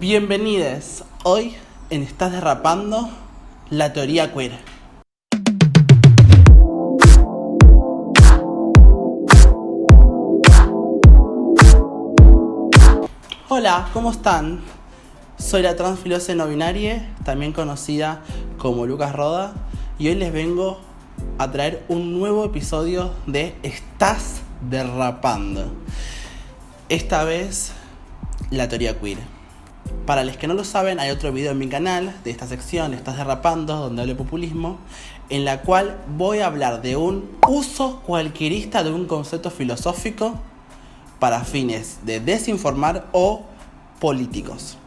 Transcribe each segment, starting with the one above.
Bienvenidos. Hoy en Estás Derrapando, la teoría queer. Hola, ¿cómo están? Soy la transfilose no binaria, también conocida como Lucas Roda, y hoy les vengo a traer un nuevo episodio de Estás Derrapando. Esta vez, la teoría queer. Para los que no lo saben, hay otro video en mi canal de esta sección, Estás Derrapando, donde hablo de populismo, en la cual voy a hablar de un uso cualquierista de un concepto filosófico para fines de desinformar o políticos.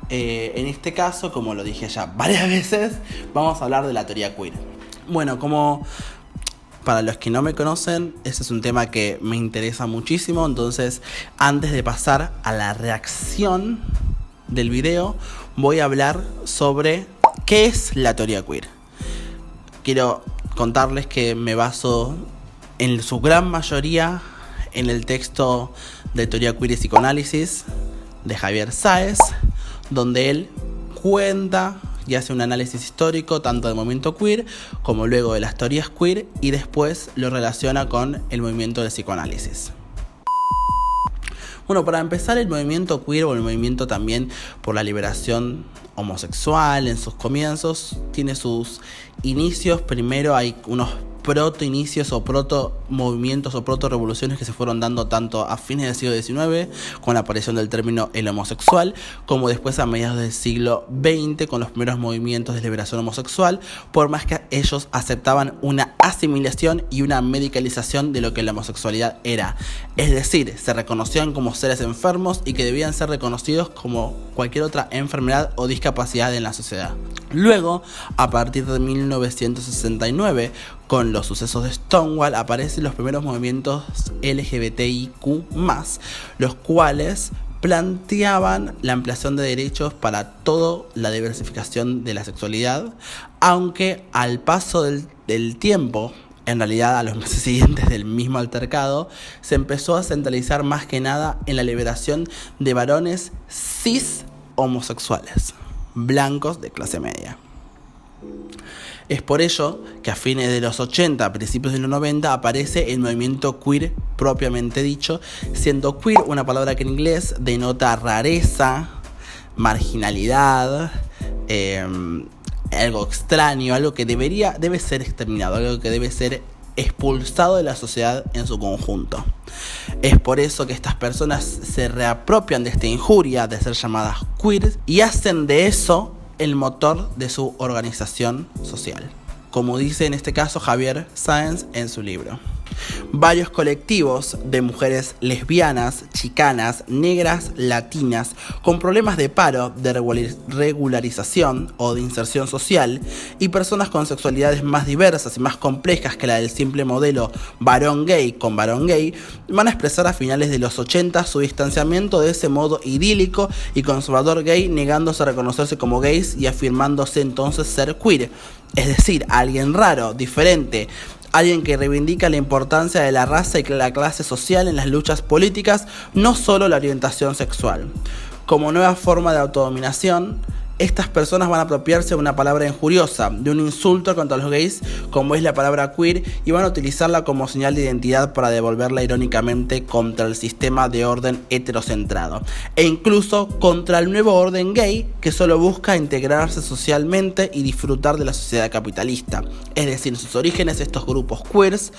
En este caso, como lo dije ya varias veces, vamos a hablar de la teoría queer. Bueno, como para los que no me conocen, ese es un tema que me interesa muchísimo. Entonces, antes de pasar a la reacción del video, voy a hablar sobre qué es la teoría queer. Quiero contarles que me baso en su gran mayoría en el texto de Teoría Queer y Psicoanálisis de Javier Sáenz, donde él cuenta y hace un análisis histórico tanto del movimiento queer como luego de las teorías queer, y después lo relaciona con el movimiento del psicoanálisis. Bueno, para empezar, el movimiento queer, o el movimiento también por la liberación homosexual en sus comienzos, tiene sus inicios. Primero hay unos proto-inicios o proto-movimientos o proto-revoluciones que se fueron dando tanto a fines del siglo XIX, con la aparición del término el homosexual, como después a mediados del siglo XX, con los primeros movimientos de liberación homosexual, por más que ellos aceptaban una asimilación y una medicalización de lo que la homosexualidad era. Es decir, se reconocían como seres enfermos y que debían ser reconocidos como cualquier otra enfermedad o discapacidad en la sociedad. Luego, a partir de 1969, con los sucesos de Stonewall, aparecen los primeros movimientos LGBTIQ+, los cuales planteaban la ampliación de derechos para toda la diversificación de la sexualidad, aunque al paso del tiempo, en realidad a los meses siguientes del mismo altercado, se empezó a centralizar más que nada en la liberación de varones cis homosexuales, blancos de clase media. Es por ello que a fines de los 80, a principios de los 90, aparece el movimiento queer propiamente dicho, siendo queer una palabra que en inglés denota rareza, marginalidad, algo extraño, algo que debe ser exterminado, algo que debe ser expulsado de la sociedad en su conjunto. Es por eso que estas personas se reapropian de esta injuria de ser llamadas queer y hacen de eso el motor de su organización social, como dice en este caso Javier Sáenz en su libro. Varios colectivos de mujeres lesbianas, chicanas, negras, latinas, con problemas de paro, de regularización o de inserción social, y personas con sexualidades más diversas y más complejas que la del simple modelo varón gay con varón gay, van a expresar a finales de los 80 su distanciamiento de ese modo idílico y conservador gay, negándose a reconocerse como gays y afirmándose entonces ser queer, es decir, alguien raro, diferente, alguien que reivindica la importancia de la raza y la clase social en las luchas políticas, no solo la orientación sexual. Como nueva forma de autodominación, estas personas van a apropiarse de una palabra injuriosa, de un insulto contra los gays, como es la palabra queer, y van a utilizarla como señal de identidad para devolverla irónicamente contra el sistema de orden heterocentrado, e incluso contra el nuevo orden gay que solo busca integrarse socialmente y disfrutar de la sociedad capitalista. Es decir, en sus orígenes estos grupos queers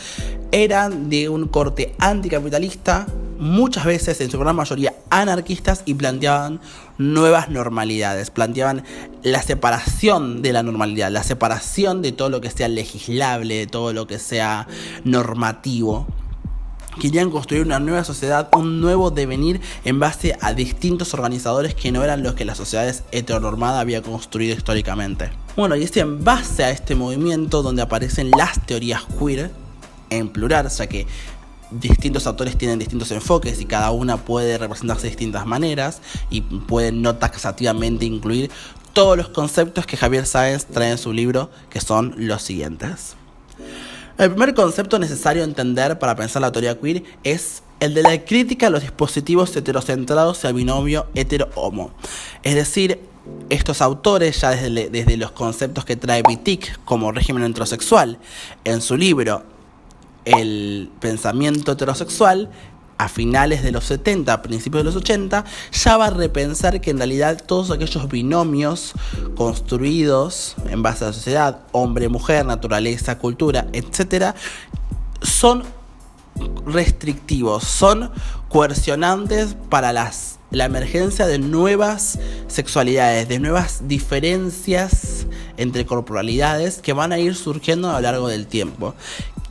eran de un corte anticapitalista, muchas veces en su gran mayoría anarquistas, y planteaban nuevas normalidades, planteaban la separación de la normalidad, la separación de todo lo que sea legislable, de todo lo que sea normativo. Querían construir una nueva sociedad, un nuevo devenir en base a distintos organizadores que no eran los que las sociedades heteronormadas habían construido históricamente. Bueno, y es en base a este movimiento donde aparecen las teorías queer, en plural, ya que distintos autores tienen distintos enfoques y cada una puede representarse de distintas maneras y pueden no taxativamente incluir todos los conceptos que Javier Sáenz trae en su libro, que son los siguientes. El primer concepto necesario entender para pensar la teoría queer es el de la crítica a los dispositivos heterocentrados y al binomio hetero-homo. Es decir, estos autores, ya desde los conceptos que trae Wittig como régimen heterosexual, en su libro El pensamiento heterosexual, a finales de los 70, a principios de los 80, ya va a repensar que en realidad todos aquellos binomios construidos en base a la sociedad, hombre-mujer, naturaleza, cultura, etc., son restrictivos, son coercionantes para la emergencia de nuevas sexualidades, de nuevas diferencias entre corporalidades que van a ir surgiendo a lo largo del tiempo.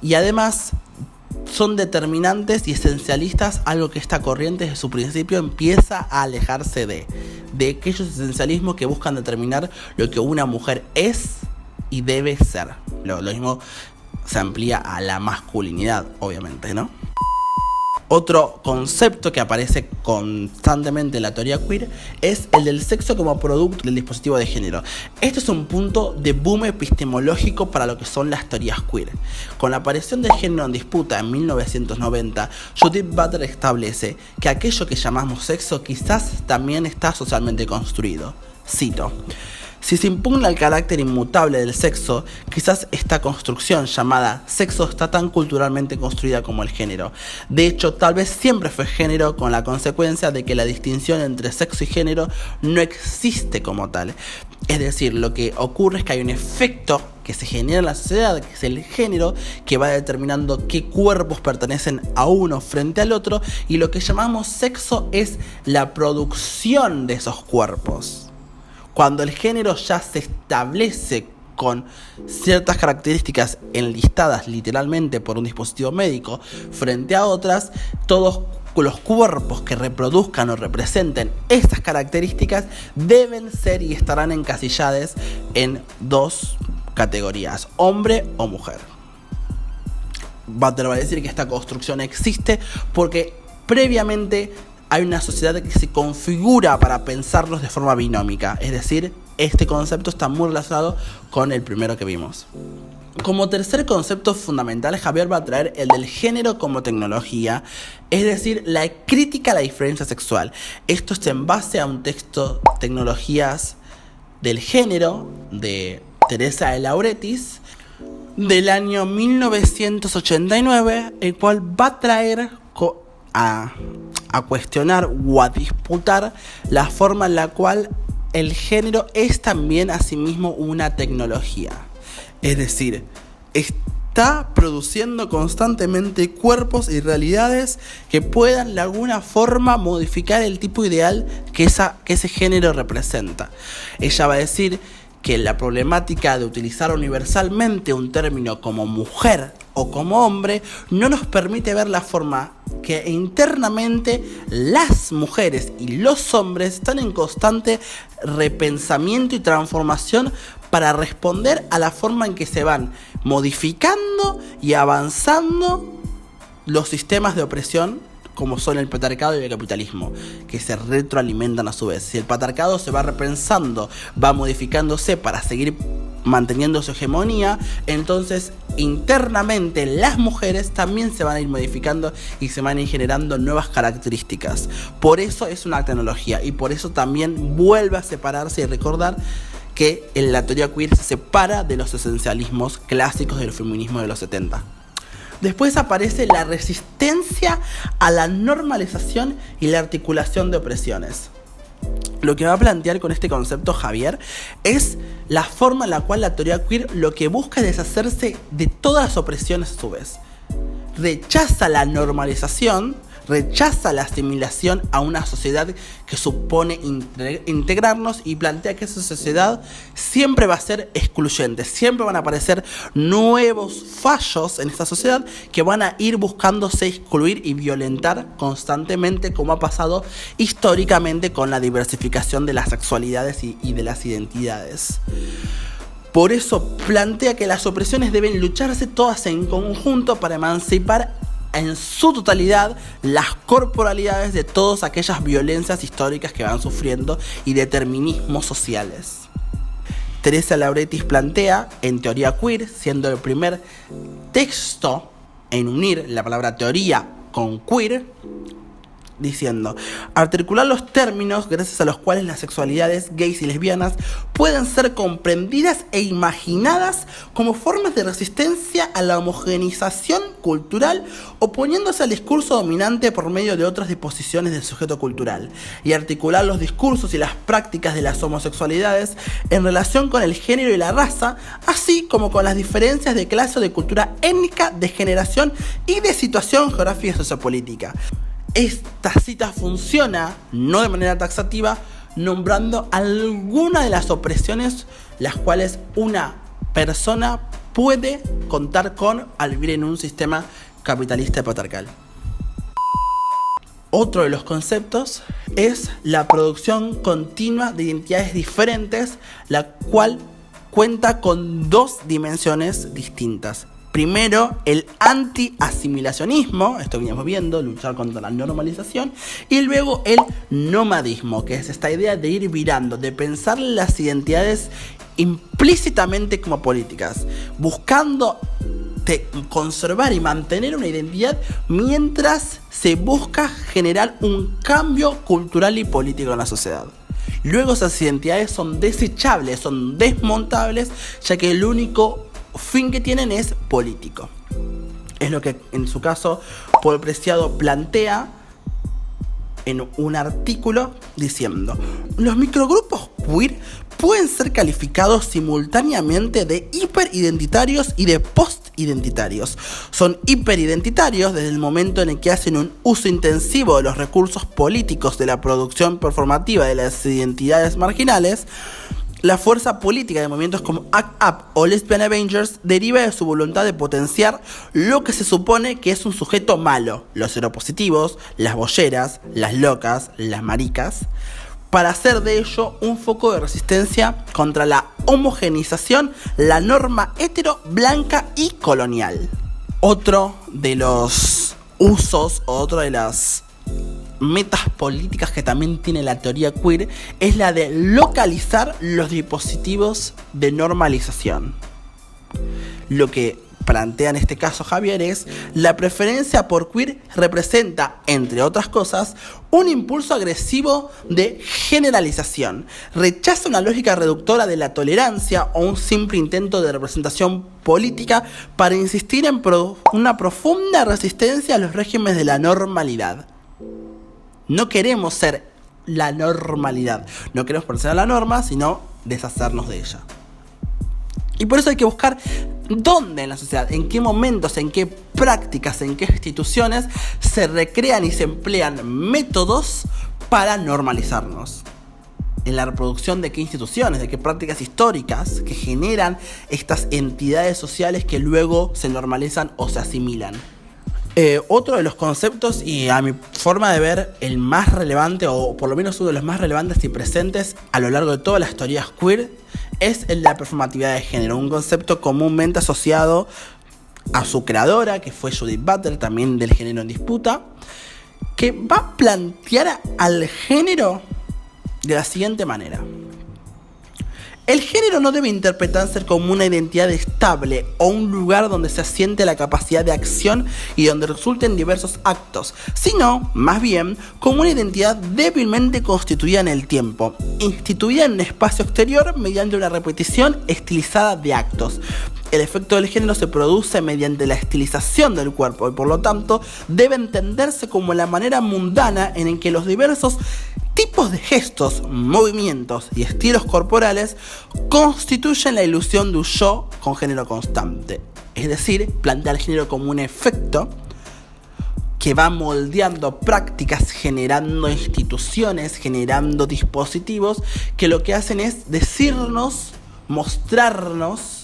Y además son determinantes y esencialistas, algo que esta corriente desde su principio empieza a alejarse de aquellos esencialismos que buscan determinar lo que una mujer es y debe ser. Lo mismo se amplía a la masculinidad, obviamente, ¿no? Otro concepto que aparece constantemente en la teoría queer es el del sexo como producto del dispositivo de género. Este es un punto de boom epistemológico para lo que son las teorías queer. Con la aparición del género en disputa en 1990, Judith Butler establece que aquello que llamamos sexo quizás también está socialmente construido. Cito: si se impugna el carácter inmutable del sexo, quizás esta construcción llamada sexo está tan culturalmente construida como el género. De hecho, tal vez siempre fue género, con la consecuencia de que la distinción entre sexo y género no existe como tal. Es decir, lo que ocurre es que hay un efecto que se genera en la sociedad, que es el género, que va determinando qué cuerpos pertenecen a uno frente al otro, y lo que llamamos sexo es la producción de esos cuerpos. Cuando el género ya se establece con ciertas características enlistadas literalmente por un dispositivo médico frente a otras, todos los cuerpos que reproduzcan o representen estas características deben ser y estarán encasillados en dos categorías: hombre o mujer. Butler va a decir que esta construcción existe porque previamente hay una sociedad que se configura para pensarlos de forma binómica, es decir, este concepto está muy relacionado con el primero que vimos. Como tercer concepto fundamental, Javier va a traer el del género como tecnología, es decir, la crítica a la diferencia sexual. Esto es en base a un texto, Tecnologías del Género, de Teresa de Lauretis, del año 1989, el cual va a traer a cuestionar o a disputar la forma en la cual el género es también asimismo una tecnología. Es decir, está produciendo constantemente cuerpos y realidades que puedan de alguna forma modificar el tipo ideal que ese género representa. Ella va a decir que la problemática de utilizar universalmente un término como mujer o como hombre no nos permite ver la forma que internamente las mujeres y los hombres están en constante repensamiento y transformación para responder a la forma en que se van modificando y avanzando los sistemas de opresión, como son el patriarcado y el capitalismo, que se retroalimentan a su vez. Si el patriarcado se va repensando, va modificándose para seguir manteniendo su hegemonía, entonces internamente las mujeres también se van a ir modificando y se van a ir generando nuevas características. Por eso es una tecnología y por eso también vuelve a separarse y recordar que en la teoría queer se separa de los esencialismos clásicos del feminismo de los 70. Después aparece la resistencia a la normalización y la articulación de opresiones. Lo que va a plantear con este concepto Javier es la forma en la cual la teoría queer lo que busca es deshacerse de todas las opresiones a su vez. Rechaza la normalización, rechaza la asimilación a una sociedad que supone integrarnos y plantea que esa sociedad siempre va a ser excluyente, siempre van a aparecer nuevos fallos en esta sociedad que van a ir buscándose excluir y violentar constantemente, como ha pasado históricamente con la diversificación de las sexualidades y de las identidades. Por eso plantea que las opresiones deben lucharse todas en conjunto para emancipar en su totalidad las corporalidades de todas aquellas violencias históricas que van sufriendo y determinismos sociales. Teresa Lauretis plantea, en Teoría Queer, siendo el primer texto en unir la palabra teoría con queer, diciendo: articular los términos gracias a los cuales las sexualidades gays y lesbianas pueden ser comprendidas e imaginadas como formas de resistencia a la homogeneización cultural, oponiéndose al discurso dominante por medio de otras disposiciones del sujeto cultural, y articular los discursos y las prácticas de las homosexualidades en relación con el género y la raza, así como con las diferencias de clase o de cultura étnica, de generación y de situación geográfica y sociopolítica. Esta cita funciona, no de manera taxativa, nombrando alguna de las opresiones las cuales una persona puede contar con al vivir en un sistema capitalista y patriarcal. Otro de los conceptos es la producción continua de identidades diferentes, la cual cuenta con dos dimensiones distintas. Primero, el anti-asimilacionismo, esto veníamos viendo, luchar contra la normalización, y luego el nomadismo, que es esta idea de ir virando, de pensar las identidades implícitamente como políticas, buscando conservar y mantener una identidad mientras se busca generar un cambio cultural y político en la sociedad. Luego esas identidades son desechables, son desmontables, ya que el único fin que tienen es político. Es lo que en su caso Paul Preciado plantea en un artículo diciendo: los microgrupos queer pueden ser calificados simultáneamente de hiperidentitarios y de postidentitarios. Son hiperidentitarios desde el momento en el que hacen un uso intensivo de los recursos políticos de la producción performativa de las identidades marginales. La fuerza política de movimientos como ACT UP o Lesbian Avengers deriva de su voluntad de potenciar lo que se supone que es un sujeto malo, los seropositivos, las bolleras, las locas, las maricas, para hacer de ello un foco de resistencia contra la homogeneización, la norma hetero, blanca y colonial. Otro de los usos, otro de las metas políticas que también tiene la teoría queer es la de localizar los dispositivos de normalización. Lo que plantea en este caso Javier es: la preferencia por queer representa, entre otras cosas, un impulso agresivo de generalización. Rechaza una lógica reductora de la tolerancia o un simple intento de representación política para insistir en una profunda resistencia a los regímenes de la normalidad. No queremos ser la normalidad, no queremos parecer a la norma, sino deshacernos de ella. Y por eso hay que buscar dónde en la sociedad, en qué momentos, en qué prácticas, en qué instituciones se recrean y se emplean métodos para normalizarnos. En la reproducción de qué instituciones, de qué prácticas históricas que generan estas entidades sociales que luego se normalizan o se asimilan. Otro de los conceptos, y a mi forma de ver el más relevante, o por lo menos uno de los más relevantes y presentes a lo largo de todas las teorías queer, es el de la performatividad de género, un concepto comúnmente asociado a su creadora, que fue Judith Butler, también del género en disputa, que va a plantear al género de la siguiente manera: el género no debe interpretarse como una identidad estable o un lugar donde se asiente la capacidad de acción y donde resulten diversos actos, sino, más bien, como una identidad débilmente constituida en el tiempo, instituida en un espacio exterior mediante una repetición estilizada de actos. El efecto del género se produce mediante la estilización del cuerpo y por lo tanto debe entenderse como la manera mundana en que los diversos tipos de gestos, movimientos y estilos corporales constituyen la ilusión de un yo con género constante. Es decir, plantear el género como un efecto que va moldeando prácticas, generando instituciones, generando dispositivos que lo que hacen es decirnos, mostrarnos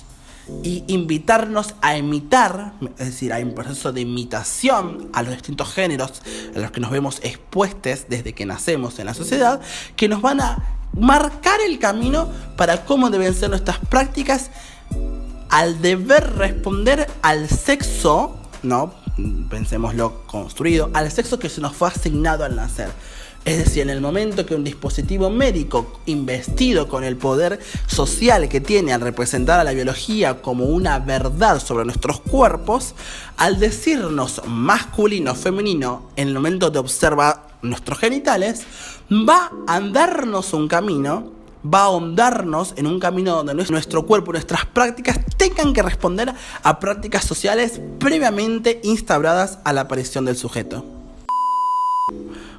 y invitarnos a imitar, es decir, hay un proceso de imitación a los distintos géneros a los que nos vemos expuestos desde que nacemos en la sociedad, que nos van a marcar el camino para cómo deben ser nuestras prácticas al deber responder al sexo, ¿no? Pensémoslo construido, al sexo que se nos fue asignado al nacer. Es decir, en el momento que un dispositivo médico investido con el poder social que tiene al representar a la biología como una verdad sobre nuestros cuerpos, al decirnos masculino o femenino en el momento de observar nuestros genitales, va a darnos un camino, va a ahondarnos en un camino donde nuestro cuerpo y nuestras prácticas tengan que responder a prácticas sociales previamente instauradas a la aparición del sujeto.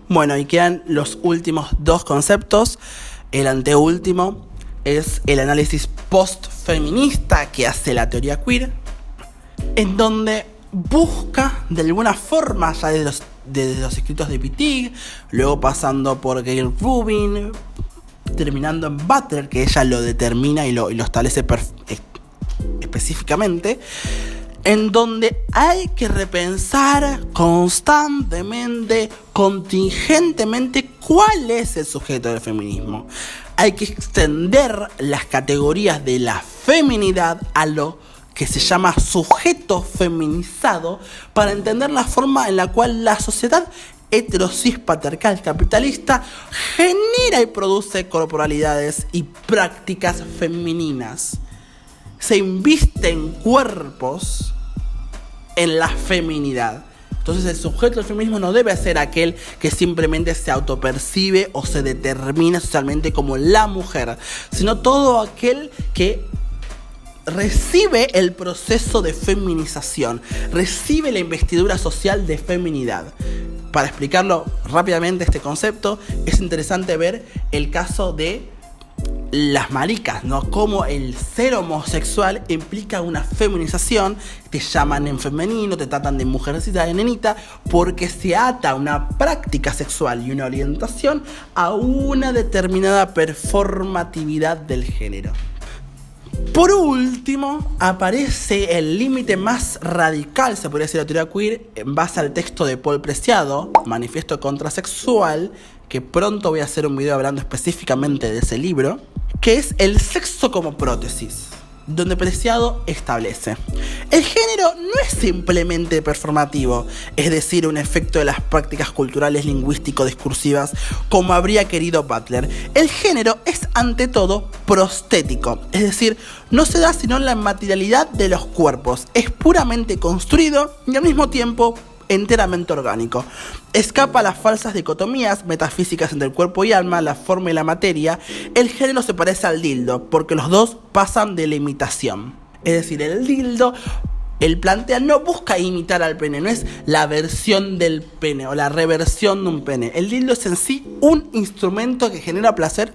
Bueno, y quedan los últimos dos conceptos. El anteúltimo es el análisis post-feminista que hace la teoría queer, en donde busca de alguna forma, ya desde los escritos de Wittig, luego pasando por Gayle Rubin, terminando en Butler, que ella lo determina y lo establece específicamente, en donde hay que repensar constantemente, contingentemente, cuál es el sujeto del feminismo. Hay que extender las categorías de la feminidad a lo que se llama sujeto feminizado para entender la forma en la cual la sociedad heterosis patriarcal capitalista genera y produce corporalidades y prácticas femeninas. Se invisten cuerpos en la feminidad. Entonces el sujeto del feminismo no debe ser aquel que simplemente se autopercibe o se determina socialmente como la mujer, sino todo aquel que recibe el proceso de feminización, recibe la investidura social de feminidad. Para explicarlo rápidamente este concepto, es interesante ver el caso de las maricas, ¿no? Como el ser homosexual implica una feminización, te llaman en femenino, te tratan de mujercita, de nenita, porque se ata una práctica sexual y una orientación a una determinada performatividad del género. Por último, aparece el límite más radical, se podría decir, de la teoría queer, en base al texto de Paul Preciado, Manifiesto Contrasexual, que pronto voy a hacer un video hablando específicamente de ese libro, que es el sexo como prótesis, donde Preciado establece: el género no es simplemente performativo, es decir, un efecto de las prácticas culturales lingüístico-discursivas como habría querido Butler. El género es ante todo prostético, es decir, no se da sino en la materialidad de los cuerpos, es puramente construido y al mismo tiempo enteramente orgánico. Escapa a las falsas dicotomías metafísicas entre el cuerpo y alma, la forma y la materia. El género se parece al dildo, porque los dos pasan de la imitación. Es decir, el dildo, el plantea, no busca imitar al pene, no es la versión del pene o la reversión de un pene. El dildo es en sí un instrumento que genera placer,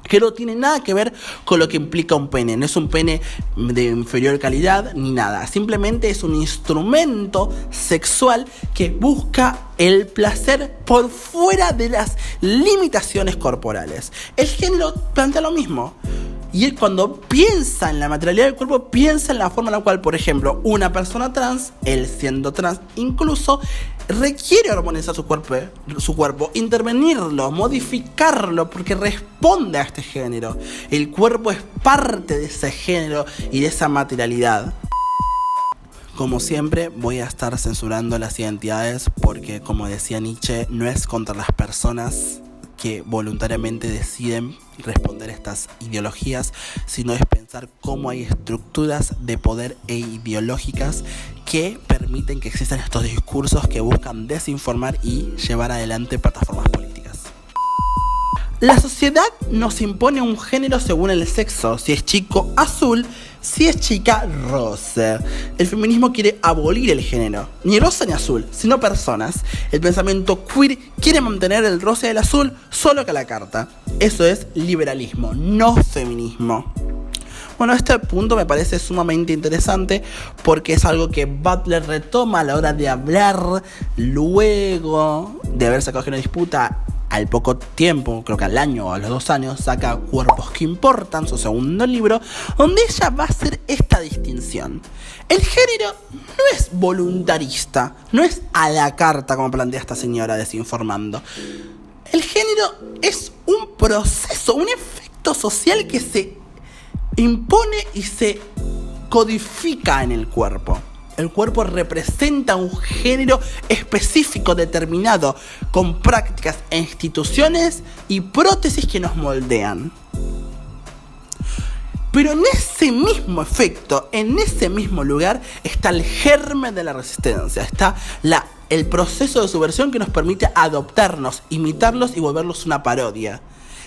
que no tiene nada que ver con lo que implica un pene. No es un pene de inferior calidad ni nada. Simplemente es un instrumento sexual que busca el placer por fuera de las limitaciones corporales. El género plantea lo mismo. Y él, cuando piensa en la materialidad del cuerpo, piensa en la forma en la cual, por ejemplo, una persona trans, él siendo trans incluso, requiere hormonizar su cuerpo, intervenirlo, modificarlo, porque responde a este género. El cuerpo es parte de ese género y de esa materialidad. Como siempre, voy a estar censurando las identidades porque, como decía Nietzsche, no es contra las personas que voluntariamente deciden responder a estas ideologías, sino es pensar cómo hay estructuras de poder e ideológicas que permiten que existan estos discursos que buscan desinformar y llevar adelante plataformas políticas. La sociedad nos impone un género según el sexo, si es chico, azul, si es chica, rosa. El feminismo quiere abolir el género, ni rosa ni azul, sino personas. El pensamiento queer quiere mantener el rosa y el azul solo que a la carta. Eso es liberalismo, no feminismo. Bueno, este punto me parece sumamente interesante porque es algo que Butler retoma a la hora de hablar luego de haber sacado Género Disputa. Al poco tiempo, creo que al año o a los 2 años, saca Cuerpos que Importan, su segundo libro, donde ella va a hacer esta distinción. El género no es voluntarista, no es a la carta como plantea esta señora desinformando. El género es un proceso, un efecto social que se impone y se codifica en el cuerpo. El cuerpo representa un género específico determinado, con prácticas e instituciones y prótesis que nos moldean. Pero en ese mismo efecto, en ese mismo lugar, está el germen de la resistencia, está el proceso de subversión que nos permite adoptarnos, imitarlos y volverlos una parodia.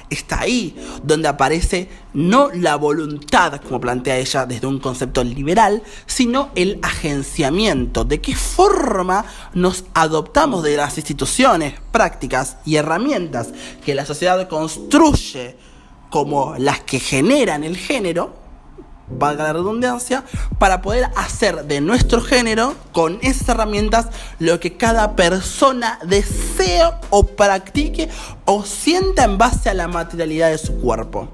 Está ahí donde aparece no la voluntad, como plantea ella desde un concepto liberal, sino el agenciamiento. ¿De qué forma nos adoptamos de las instituciones, prácticas y herramientas que la sociedad construye como las que generan el género, valga la redundancia, para poder hacer de nuestro género, con esas herramientas, lo que cada persona desee o practique o sienta en base a la materialidad de su cuerpo?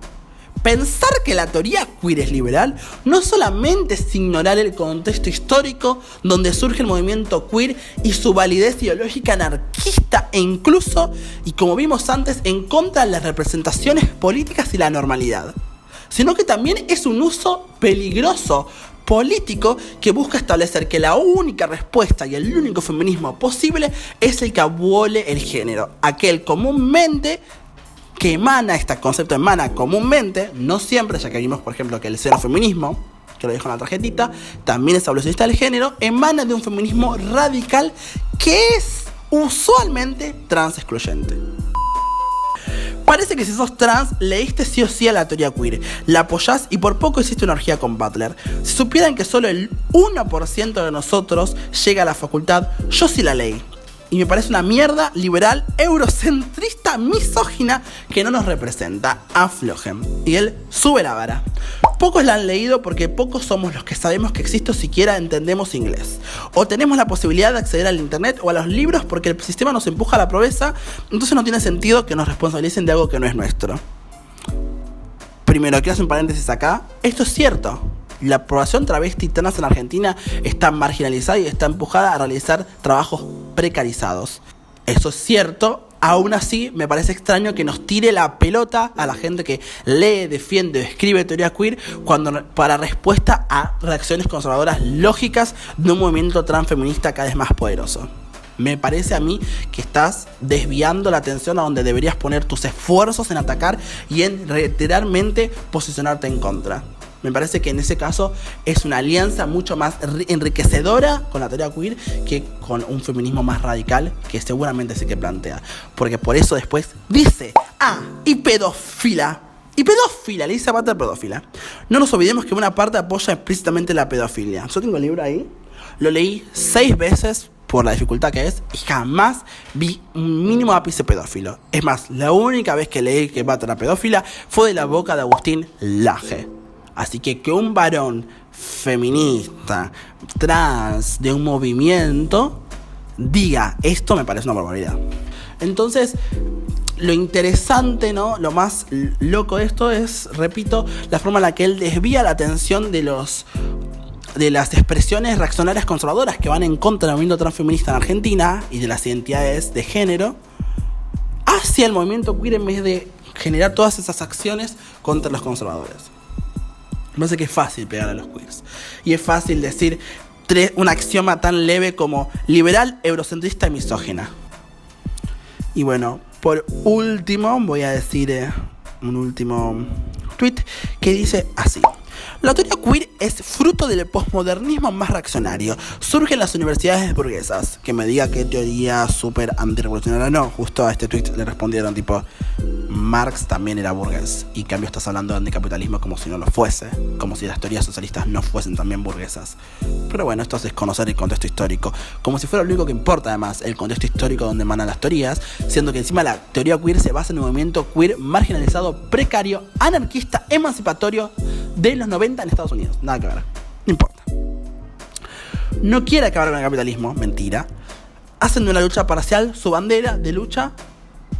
Pensar que la teoría queer es liberal no solamente es ignorar el contexto histórico donde surge el movimiento queer y su validez ideológica anarquista e incluso, y como vimos antes, en contra de las representaciones políticas y la normalidad, sino que también es un uso peligroso político que busca establecer que la única respuesta y el único feminismo posible es el que abole el género, aquel comúnmente que este concepto emana comúnmente, no siempre, ya que vimos por ejemplo que el xenofeminismo, que lo dejo en la tarjetita, también es abolicionista del género, emana de un feminismo radical que es usualmente trans excluyente. Parece que si sos trans, leíste sí o sí a la teoría queer, la apoyás y por poco hiciste una orgía con Butler. Si supieran que solo el 1% de nosotros llega a la facultad, yo sí la leí. Y me parece una mierda liberal, eurocentrista, misógina que no nos representa. Aflojen. Y él sube la vara. Pocos la han leído porque pocos somos los que sabemos que existe o siquiera entendemos inglés. O tenemos la posibilidad de acceder al internet o a los libros porque el sistema nos empuja a la pobreza. Entonces no tiene sentido que nos responsabilicen de algo que no es nuestro. Primero, quiero hacer un paréntesis acá. Esto es cierto. La población travesti trans en Argentina está marginalizada y está empujada a realizar trabajos precarizados. Eso es cierto. Aún así, me parece extraño que nos tire la pelota a la gente que lee, defiende o escribe teoría queer para respuesta a reacciones conservadoras lógicas de un movimiento transfeminista cada vez más poderoso. Me parece a mí que estás desviando la atención a donde deberías poner tus esfuerzos en atacar y en reiterarmente posicionarte en contra. Me parece que en ese caso es una alianza mucho más enriquecedora con la teoría queer que con un feminismo más radical que seguramente es el que plantea. Porque por eso después dice, y pedófila. Y pedófila, le dice a Butler pedófila. No nos olvidemos que una parte apoya explícitamente la pedofilia. Yo tengo el libro ahí, lo leí 6 veces por la dificultad que es y jamás vi un mínimo ápice pedófilo. Es más, la única vez que leí que Butler era pedófila fue de la boca de Agustín Laje. Así que un varón feminista, trans, de un movimiento, diga esto me parece una barbaridad. Entonces, lo interesante, ¿no? Lo más loco de esto es, repito, la forma en la que él desvía la atención de las expresiones reaccionarias conservadoras que van en contra del movimiento transfeminista en Argentina y de las identidades de género hacia el movimiento queer en vez de generar todas esas acciones contra los conservadores. Me parece que es fácil pegar a los queers. Y es fácil decir un axioma tan leve como liberal, eurocentrista y misógina. Y bueno, por último voy a decir un último tweet que dice así. La teoría queer es fruto del posmodernismo más reaccionario. Surge en las universidades burguesas. Que me diga qué teoría súper antirrevolucionaria no. Justo a este tweet le respondieron tipo, Marx también era burgués. Y en cambio estás hablando de anticapitalismo como si no lo fuese. Como si las teorías socialistas no fuesen también burguesas. Pero bueno, esto es desconocer el contexto histórico. Como si fuera lo único que importa además, el contexto histórico donde emanan las teorías. Siendo que encima la teoría queer se basa en un movimiento queer marginalizado, precario, anarquista, emancipatorio de los 90 en Estados Unidos. Nada que ver. No importa. No quiere acabar con el capitalismo. Mentira. Hacen de una lucha parcial su bandera de lucha.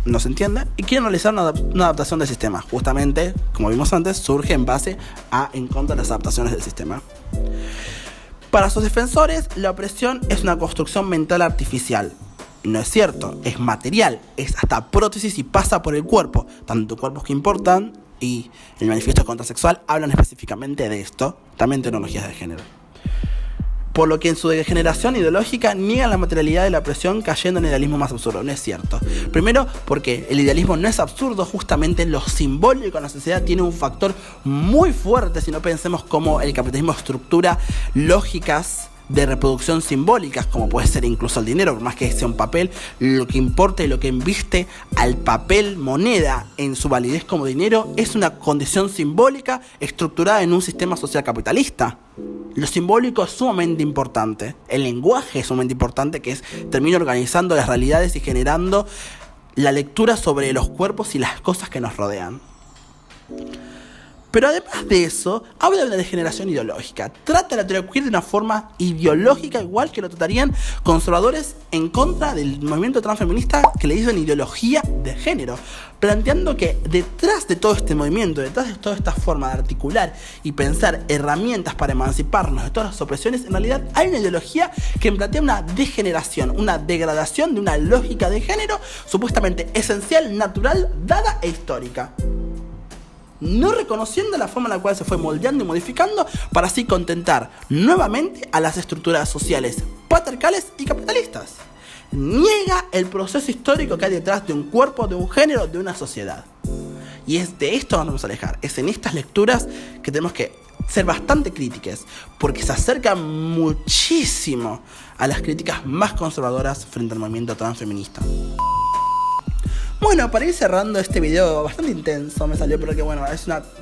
No se entiende. Y quieren realizar una adaptación del sistema. Justamente, como vimos antes, surge en base en contra de las adaptaciones del sistema. Para sus defensores, la opresión es una construcción mental artificial. No es cierto. Es material. Es hasta prótesis y pasa por el cuerpo. Tanto cuerpos que importan y el manifiesto contrasexual hablan específicamente de esto, también tecnologías de género. Por lo que en su degeneración ideológica niegan la materialidad de la opresión, cayendo en el idealismo más absurdo. No es cierto. Primero, porque el idealismo no es absurdo, justamente lo simbólico en la sociedad tiene un factor muy fuerte, si no pensemos cómo el capitalismo estructura lógicas de reproducción simbólicas, como puede ser incluso el dinero, por más que sea un papel, lo que importa y lo que inviste al papel moneda en su validez como dinero es una condición simbólica estructurada en un sistema social capitalista. Lo simbólico es sumamente importante, el lenguaje es sumamente importante, que termina organizando las realidades y generando la lectura sobre los cuerpos y las cosas que nos rodean. Pero además de eso, habla de una degeneración ideológica. Trata la teoría queer de una forma ideológica, igual que lo tratarían conservadores en contra del movimiento transfeminista, que le dicen ideología de género, planteando que detrás de todo este movimiento, detrás de toda esta forma de articular y pensar herramientas para emanciparnos de todas las opresiones, en realidad hay una ideología que plantea una degeneración, una degradación de una lógica de género supuestamente esencial, natural, dada e histórica, no reconociendo la forma en la cual se fue moldeando y modificando para así contentar nuevamente a las estructuras sociales patriarcales y capitalistas. Niega el proceso histórico que hay detrás de un cuerpo, de un género, de una sociedad. Y es de esto que nos vamos a alejar. Es en estas lecturas que tenemos que ser bastante críticas, porque se acercan muchísimo a las críticas más conservadoras frente al movimiento transfeminista. Bueno, para ir cerrando este video bastante intenso me salió, pero que bueno,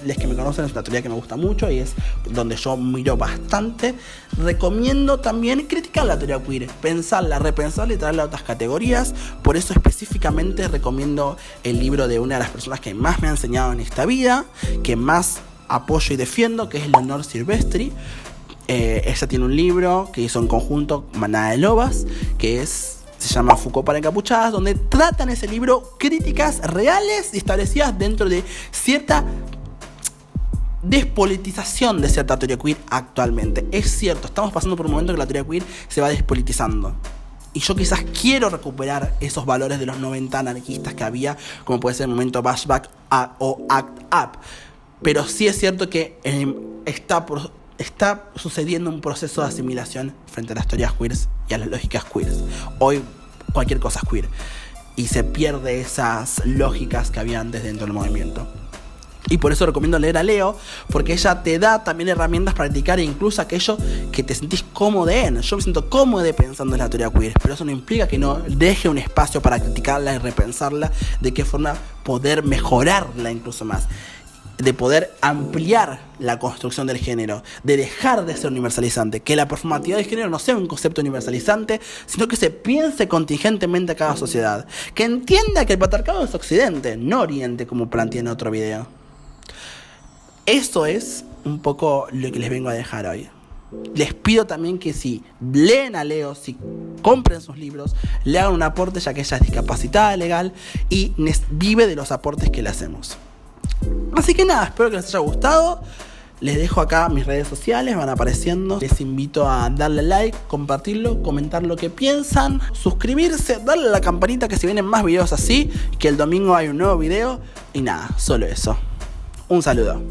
les que me conocen, es una teoría que me gusta mucho y es donde yo miro bastante. Recomiendo también criticar la teoría queer, pensarla, repensarla y traerla a otras categorías. Por eso específicamente recomiendo el libro de una de las personas que más me ha enseñado en esta vida, que más apoyo y defiendo, que es Leonor Silvestri. Ella tiene un libro que hizo en conjunto Manada de Lobas, que se llama Foucault para encapuchadas, donde tratan ese libro críticas reales y establecidas dentro de cierta despolitización de cierta teoría queer actualmente. Es cierto, estamos pasando por un momento que la teoría queer se va despolitizando. Y yo quizás quiero recuperar esos valores de los 90 anarquistas que había, como puede ser el momento Bashback o Act Up. Pero sí es cierto que está sucediendo un proceso de asimilación frente a las teorías queers y a las lógicas queers. Hoy cualquier cosa es queer y se pierde esas lógicas que había antes dentro del movimiento. Y por eso recomiendo leer a Leo, porque ella te da también herramientas para practicar incluso aquello que te sentís cómodo en. Yo me siento cómodo pensando en la teoría queer, pero eso no implica que no deje un espacio para criticarla y repensarla, de qué forma poder mejorarla incluso más, de poder ampliar la construcción del género, de dejar de ser universalizante, que la performatividad del género no sea un concepto universalizante, sino que se piense contingentemente a cada sociedad, que entienda que el patriarcado es occidente, no oriente, como planteé en otro video. Eso es un poco lo que les vengo a dejar hoy. Les pido también que si leen a Leo, si compren sus libros, le hagan un aporte, ya que ella es discapacitada legal y vive de los aportes que le hacemos. Así que nada, espero que les haya gustado. Les dejo acá mis redes sociales, van apareciendo. Les invito a darle like, compartirlo, comentar lo que piensan, suscribirse, darle a la campanita que se vienen más videos así, que el domingo hay un nuevo video. Y nada, solo eso. Un saludo.